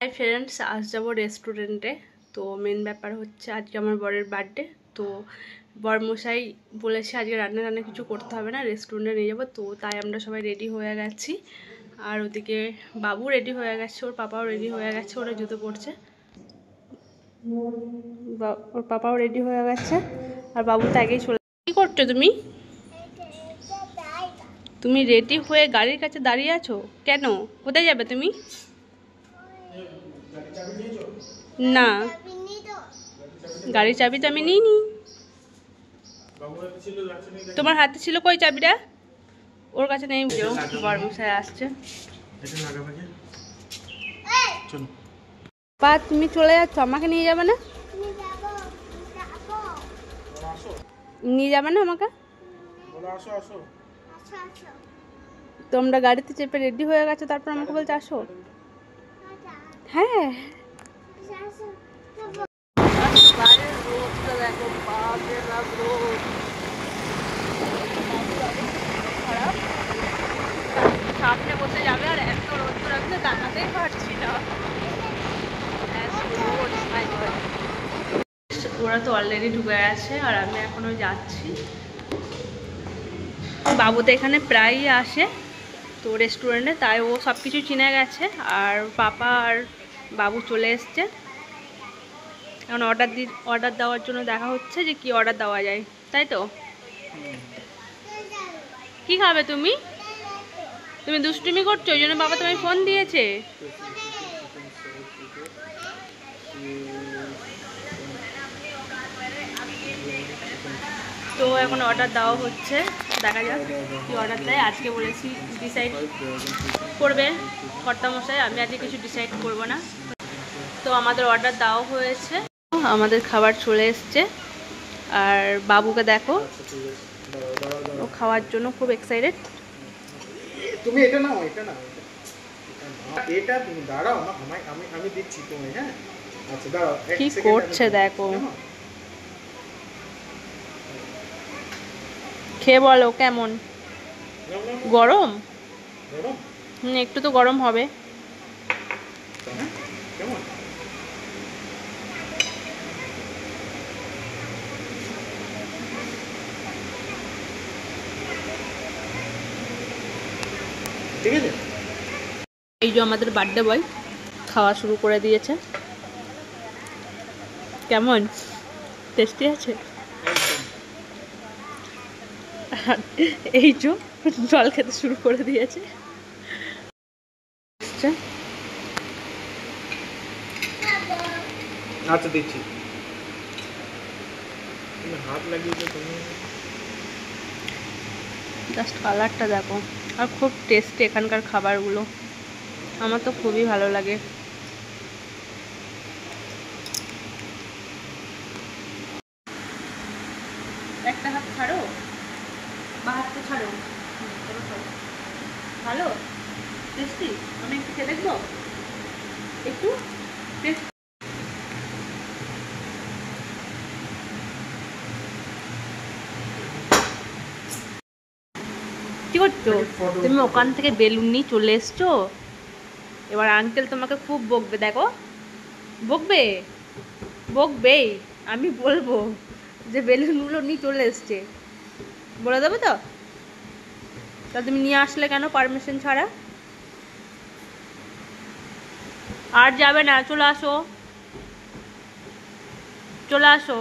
Hi friends, আজ যাবো রেস্টুরেন্টে। তো মেন ব্যাপার হচ্ছে আজকে আমার বরের বার্থডে। তো বরমশাই বলেছে আজকে রান্না কিছু করতে হবে না, রেস্টুরেন্টে নিয়ে যাবো। তো তাই আমরা সবাই রেডি হয়ে গেছি। আর ওদিকে বাবু রেডি হয়ে গেছে, ওর পাপাও রেডি হয়ে গেছে, ওরা জুতো পরছে। ওর পাপাও রেডি হয়ে গেছে আর বাবু তো আগেই চলে। কি করছো তুমি? তুমি রেডি হয়ে গাড়ির কাছে দাঁড়িয়ে আছো কেন? কোথায় যাবে তুমি? না, গাড়ির চাবি তো আমি নিইনি। তোমার হাতে ছিল কই চাবিটা? ওর কাছে নেই। বরমশাই আসছে। পা তুমি চলে যাচ্ছ, আমাকে নিয়ে যাবে না? নিয়ে যাবে না আমাকে? তোমরা গাড়িতে চেপে রেডি হয়ে গেছো, তারপর আমাকে বলছে আসো। হ্যাঁ, সামনে বসে যাবে আর এত রোদ্দুর আমি তো দাঁড়াতেই পারছি না। ওরা তো অলরেডি ঢুকে গেছে আর আমি এখনো যাচ্ছি। বাবু তো এখানে প্রায়ই আসে তো রেস্টুরেন্টে, তাই ও সব কিছু চিনে গেছে। আর পাপা আর বাবু চলে এসছে। এখন অর্ডার দেওয়ার জন্য দেখা হচ্ছে যে কি অর্ডার দেওয়া যায়, তাই তো? কি খাবে তুমি? তুমি দুষ্টুমি করছো, ওই জন্য বাবা তোমায় ফোন দিয়েছে। তো এখন অর্ডার দেওয়া হচ্ছে, দেখা যাক কি অর্ডার দেয়। আজকে বলেছি ডিসাইড করবে কর্তামশাই, আমি আজকে কিছু ডিসাইড করব না। তো আমাদের অর্ডার দেওয়া হয়েছে, আমাদের খাবার চলে এসছে। আর বাবুকে দেখো, ও খাওয়ার জন্য খুব এক্সাইটেড। তুমি এটা নাও, এটা নাও, এটা তুমি দাঁড়াও না, আমি দিচ্ছি তুমি। হ্যাঁ আচ্ছা দাঁড়াও, কি করছে দেখো, খেয়ে বলো কেমন। গরম? একটু তো গরম হবে। কেমন? ঠিক আছে। এই যে আমাদের বার্থডে বয় খাওয়া শুরু করে দিয়েছে। কেমন টেস্টি আছে? এই যে জল খেতে শুরু করে দিয়েছে। আচ্ছা দিচ্ছি। তুমি হাত লাগিয়েছো তুমি। জাস্ট কালারটা দেখো, আর খুব টেস্টি এখানকার খাবারগুলো, আমার তো খুবই ভালো লাগে। একটা হাত ছাড়ো, বা হাতটা ছাড়ো। ভালো টেস্টি। আমি একটু খেয়ে দেখবো, একটু টেস্ট। কি করছো তুমি? ওখান থেকে বেলুন নিয়ে চলে এসছো, এবার আঙ্কেল তোমাকে খুব বকবে। দেখো, বকবে বকবেই, আমি বলবো যে বেলুনগুলো নিয়ে চলে এসছে, বলে দেবে তো? তা তুমি নিয়ে আসলে কেন পারমিশন ছাড়া? আর যাবে না, চলে আসো, চলে আসো।